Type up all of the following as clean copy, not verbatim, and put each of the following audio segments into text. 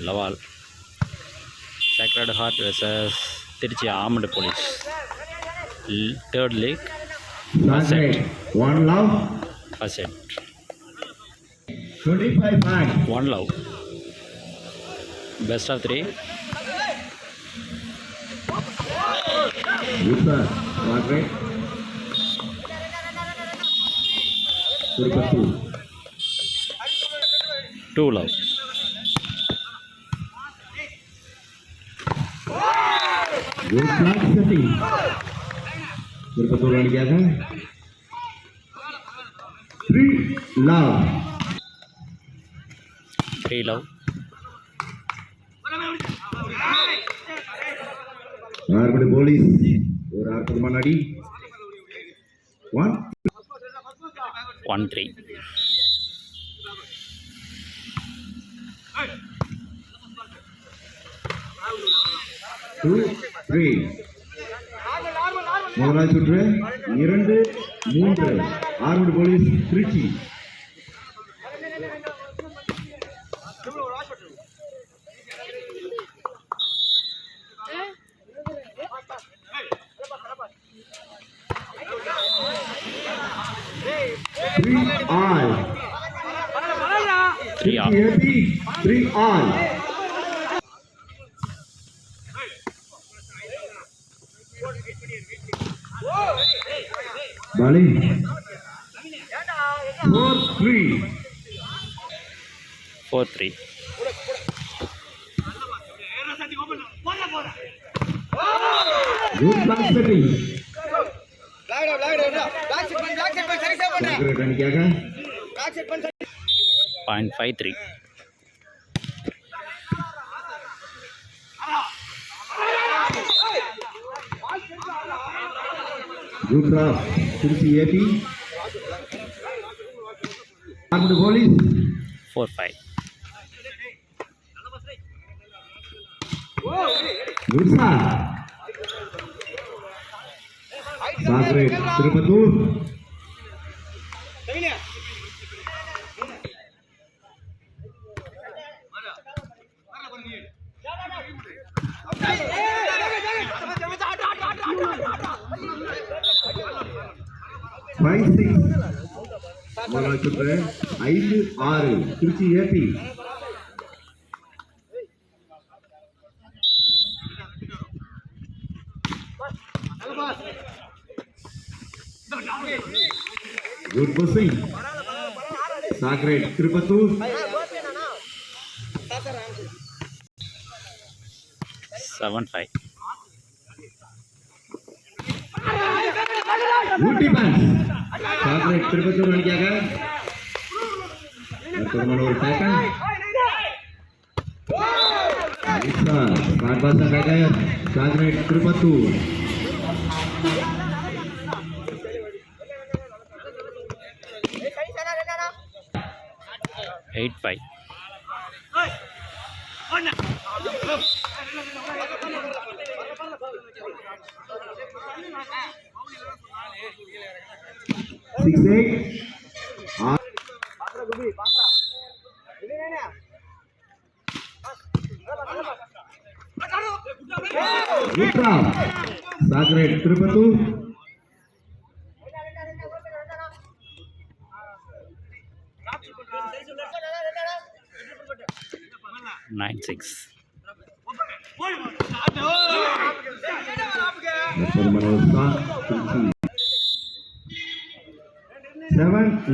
Laval. Sacred Heart versus Tiruchi Armed Police. Third leg. First set. One love. First set. 25 points. One love. Best of 3. Good sir. Margaret. Two love. Good flag setting. Berpetualang dia kan? 3 love. 3 love. Armed police. ஒரு order மன்னாடி 1 1-3. 2-3. முதலாவது சுற்று 2-3. Armed police Tiruchi. All. 3 all. 3 all. Bali. 4-3. 4-3. Good flag setting. क्या का? 0.53. Good draft. Tiruchi AP. Armed police. 4-5. Good sir. Sacred Tirupattur. முதலாவது சுற்று 5-6. Tiruchi AP. Good passing. Sacred Tirupattur. 7-5. Good defense. Sacred Tirupattur ने क्या कहा? Pertemuan over second. Bisa. Saat pasang kagak. Sacred Tirupattur. 8-5. Sacred Tirupattur. 9-6. Pertemuan over 7-9.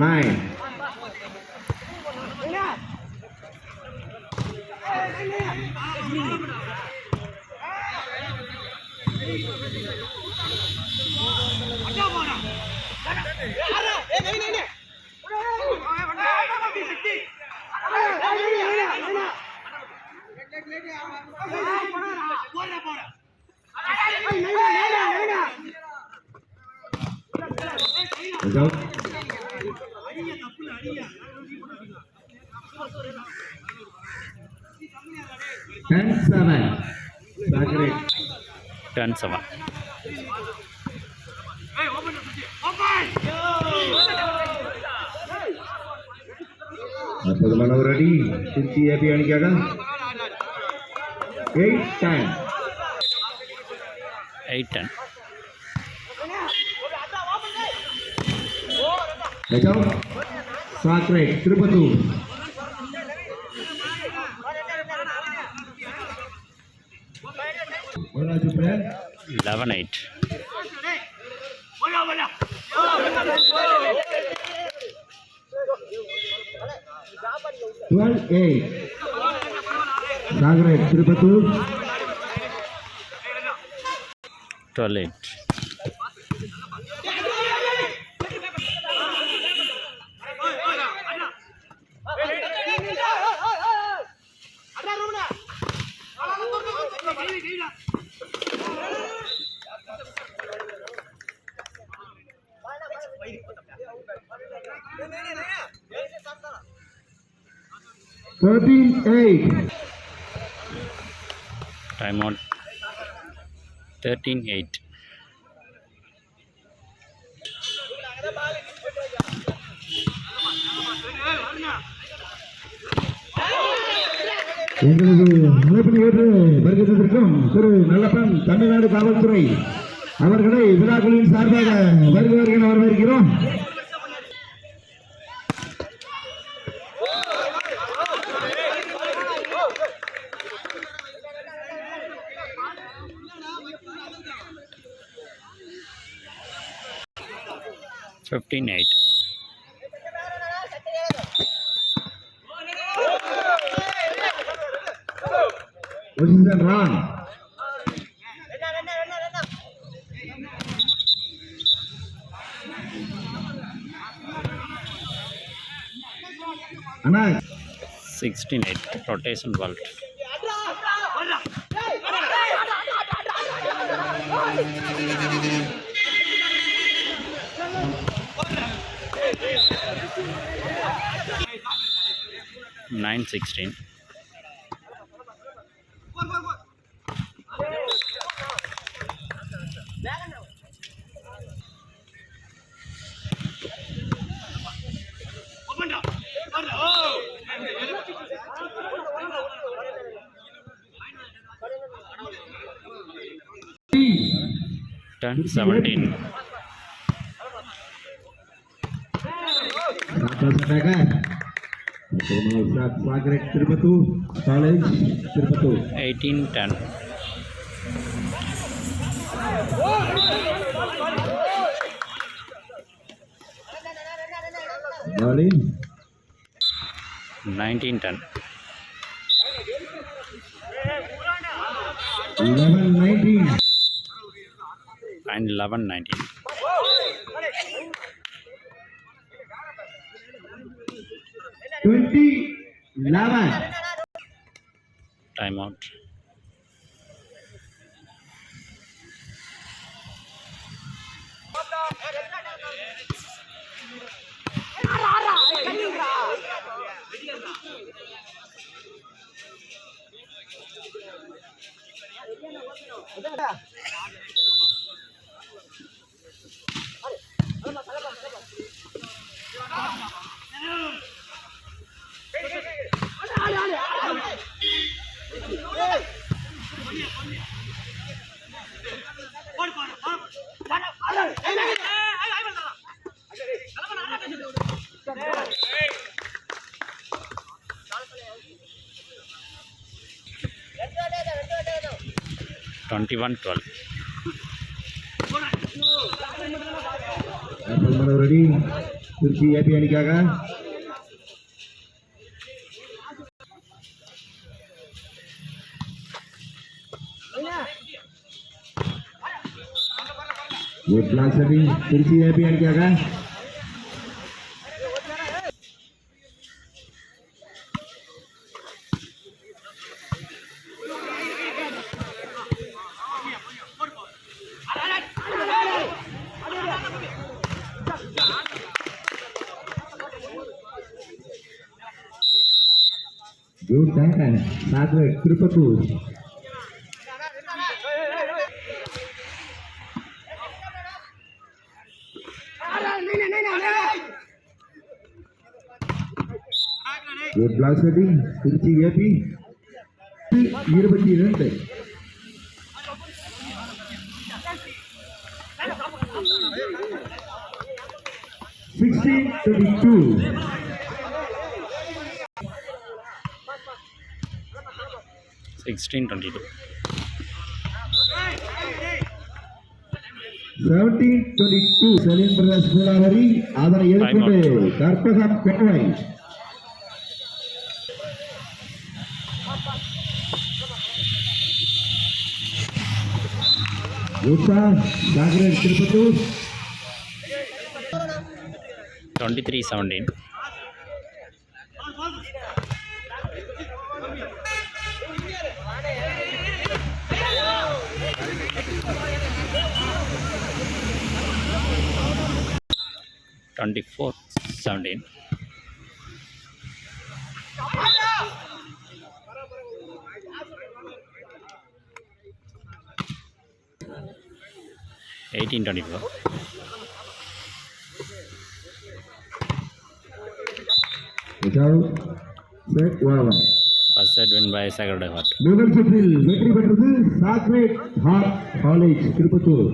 Result 10-7. Sacred 10-7. அற்புதமான ஒரு அடி Trichy AB அணிக்காக 8-10. 8-10. சாக்ரேட் Tirupattur. Bonus player 11-8. 12-8. சாக்ரேட் Tirupattur. 12-8. Timeout. 13-8. எங்களது அழைப்பினை ஏற்று வருகிறதற்கும் திரு நல்லப்பன் தமிழ்நாடு காவல்துறை அவர்களை விழாக்களின் சார்பாக வருகிறவர்கள் வரவேற்கிறோம். Fifteen 8. Position run. Anna 16-8. Rotation vault. Nine 16. Turn 17. Sagrek Tirupattur College Tirupattur 18-10. Bowling 19-10. 11-19 And 11-19. 20-11 Timeout. Twenty-one 12. ready Trichy AB அணிக்காக Good block setting Trichy AB அணிக்காக Good tangan Sagrek Tirupattur ஒரு block setting Trichy AB 22 16-22 16-22. 17-22 Salim Pradesh கூலாவரி அதனை எதிர்கொண்டு கற்பகம் கோவை உஷா ஜாகிரத் திருப்பத்தூர் 23-17. Twenty-four, 17. Eighteen, 24. செட் வாவா First set win by Sacred Heart. முதல் சுற்றில் வெற்றி பெற்றது சாக்ரேட் ஹார்ட் காலேஜ் திருப்பத்தூர்